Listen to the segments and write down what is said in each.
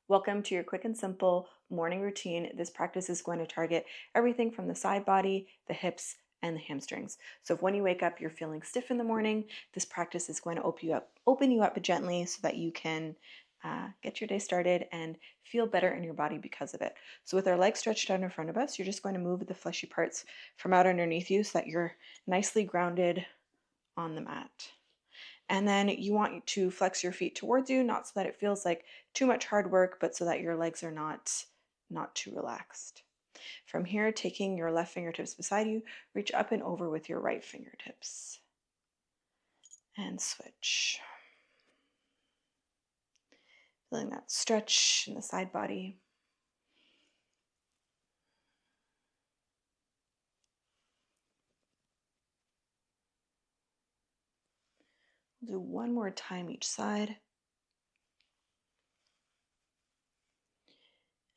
Welcome to your quick and simple morning routine. This practice is going to target everything from the side body, the hips, and the hamstrings. So if when you wake up you're feeling stiff in the morning, this practice is going to open you up gently so that you can get your day started and feel better in your body because of it. So with our legs stretched out in front of us, you're just going to move the fleshy parts from out underneath you so that you're nicely grounded on the mat. And then you want to flex your feet towards you, not so that it feels like too much hard work, but so that your legs are not too relaxed. From here, taking your left fingertips beside you, reach up and over with your right fingertips. And switch. Feeling that stretch in the side body. We'll do one more time each side.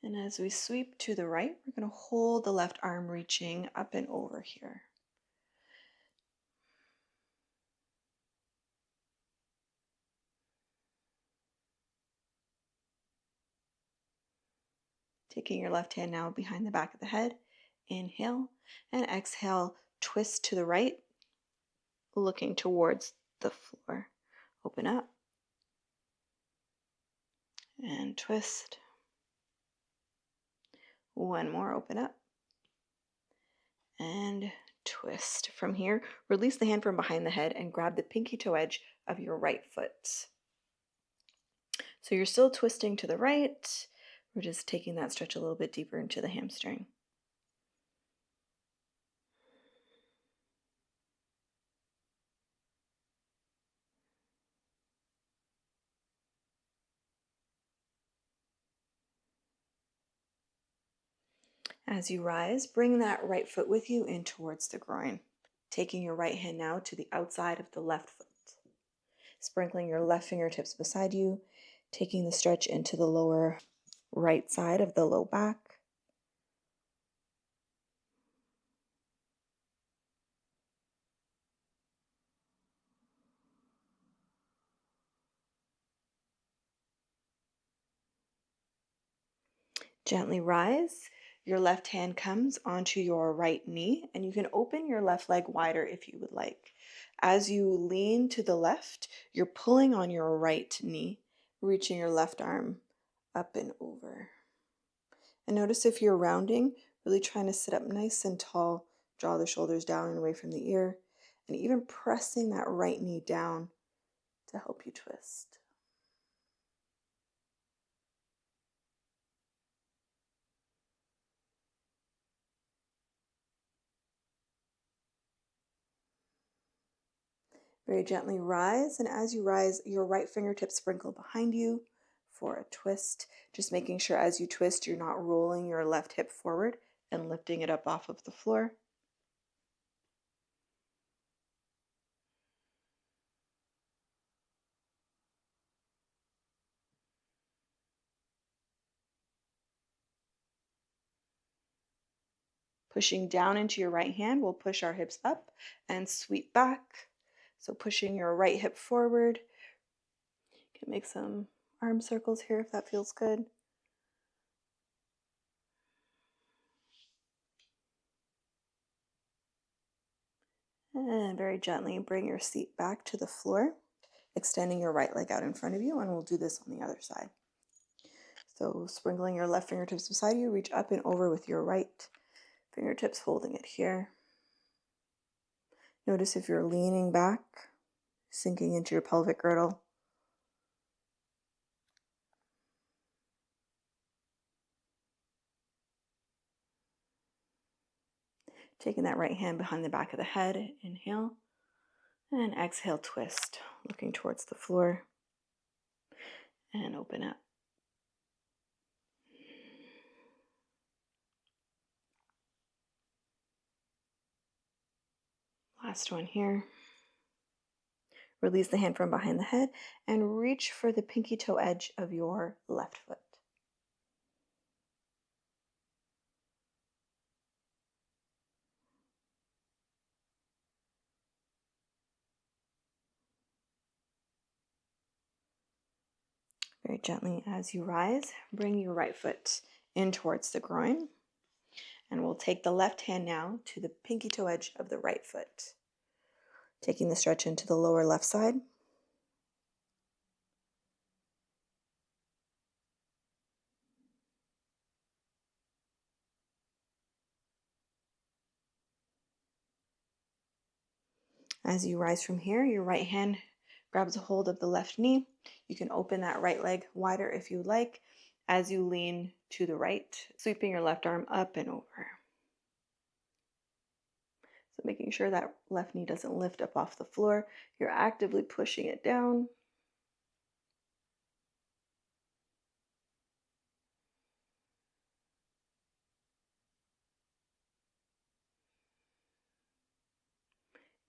And as we sweep to the right, we're going to hold the left arm reaching up and over here. Taking your left hand now behind the back of the head, inhale, and exhale, twist to the right, looking towards the floor. Open up, and twist. One more, open up, and twist. From here, release the hand from behind the head and grab the pinky toe edge of your right foot. So you're still twisting to the right. We're just taking that stretch a little bit deeper into the hamstring. As you rise, bring that right foot with you in towards the groin. Taking your right hand now to the outside of the left foot. Sprinkling your left fingertips beside you, taking the stretch into the lower right side of the low back. Gently rise. Your left hand comes onto your right knee, and you can open your left leg wider if you would like. As you lean to the left, you're pulling on your right knee, reaching your left arm up and over. And notice if you're rounding, really trying to sit up nice and tall, draw the shoulders down and away from the ear, and even pressing that right knee down to help you twist. Very gently rise, and as you rise, your right fingertips sprinkle behind you for a twist. Just making sure as you twist, you're not rolling your left hip forward and lifting it up off of the floor. Pushing down into your right hand, we'll push our hips up and sweep back. So pushing your right hip forward. You can make some arm circles here if that feels good. And very gently bring your seat back to the floor, extending your right leg out in front of you, and we'll do this on the other side. So sprinkling your left fingertips beside you, reach up and over with your right fingertips, holding it here. Notice if you're leaning back, sinking into your pelvic girdle. Taking that right hand behind the back of the head, inhale, and exhale, twist, looking towards the floor, and open up. Last one here. Release the hand from behind the head and reach for the pinky toe edge of your left foot. Very gently as you rise, bring your right foot in towards the groin. And we'll take the left hand now to the pinky toe edge of the right foot. Taking the stretch into the lower left side. As you rise from here, your right hand grabs a hold of the left knee. You can open that right leg wider if you like as you lean to the right, sweeping your left arm up and over. So making sure that left knee doesn't lift up off the floor. You're actively pushing it down.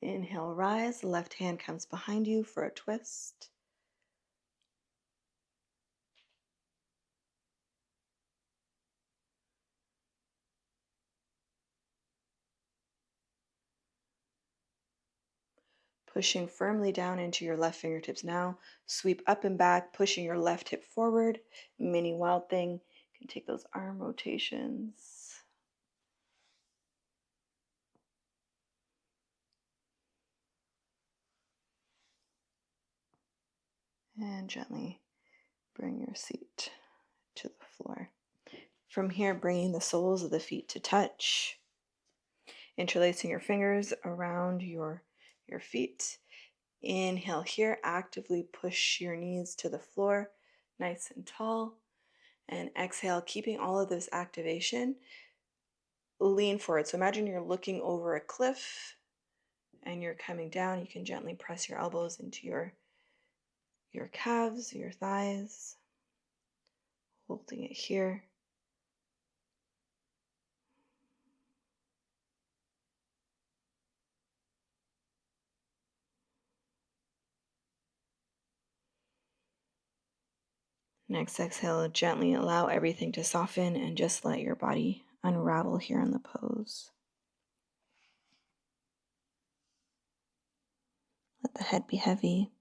Inhale, rise. Left hand comes behind you for a twist. Pushing firmly down into your left fingertips now. Sweep up and back, pushing your left hip forward. Mini wild thing. You can take those arm rotations. And gently bring your seat to the floor. From here, bringing the soles of the feet to touch. Interlacing your fingers around your feet. Inhale here, actively push your knees to the floor, nice and tall. And exhale, keeping all of this activation. Lean forward. So imagine you're looking over a cliff and you're coming down. You can gently press your elbows into your calves, your thighs, holding it here. Next exhale, gently allow everything to soften and just let your body unravel here in the pose. Let the head be heavy.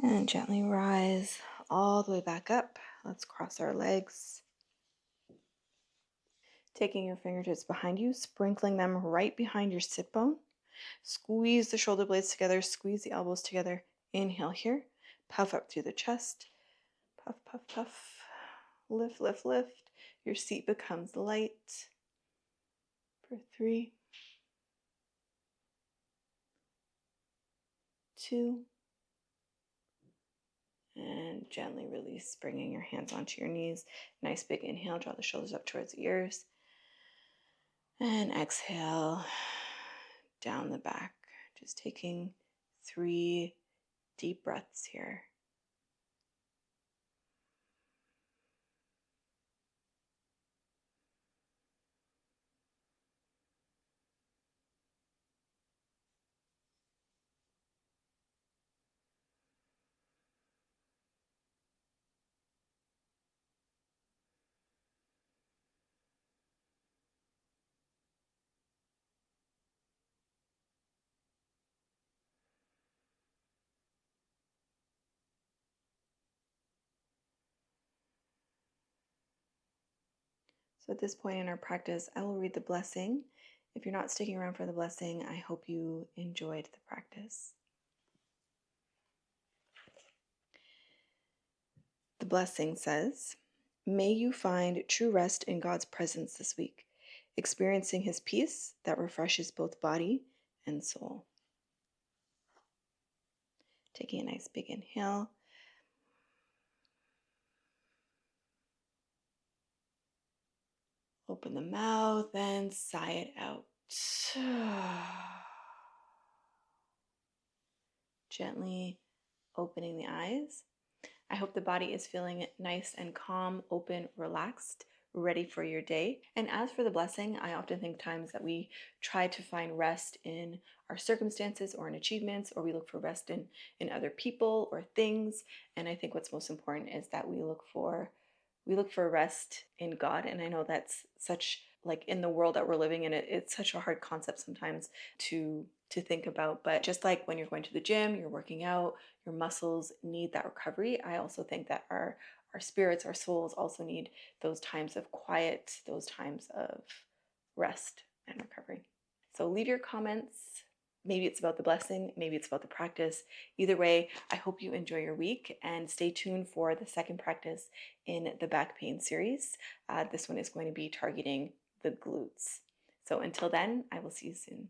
And gently rise all the way back up. Let's cross our legs. Taking your fingertips behind you, sprinkling them right behind your sit bone. Squeeze the shoulder blades together, squeeze the elbows together. Inhale here, puff up through the chest. Puff, puff, puff. Lift, lift, lift. Your seat becomes light. For 3, 2, and gently release, bringing your hands onto your knees. Nice big inhale, draw the shoulders up towards the ears. And exhale, down the back. Just taking 3 deep breaths here. So at this point in our practice, I will read the blessing. If you're not sticking around for the blessing, I hope you enjoyed the practice. The blessing says, "May you find true rest in God's presence this week, experiencing His peace that refreshes both body and soul." Taking a nice big inhale. Open the mouth and sigh it out. Gently opening the eyes. I hope the body is feeling nice and calm, open, relaxed, ready for your day. And as for the blessing, I often think times that we try to find rest in our circumstances or in achievements, or we look for rest in other people or things. And I think what's most important is that we look for rest in God. And I know that's such, like, in the world that we're living in, it's such a hard concept sometimes to think about. But just like when you're going to the gym, you're working out, your muscles need that recovery. I also think that our spirits, our souls also need those times of quiet, those times of rest and recovery. So leave your comments. Maybe it's about the blessing, maybe it's about the practice. Either way, I hope you enjoy your week and stay tuned for the second practice in the back pain series. This one is going to be targeting the glutes. So until then, I will see you soon.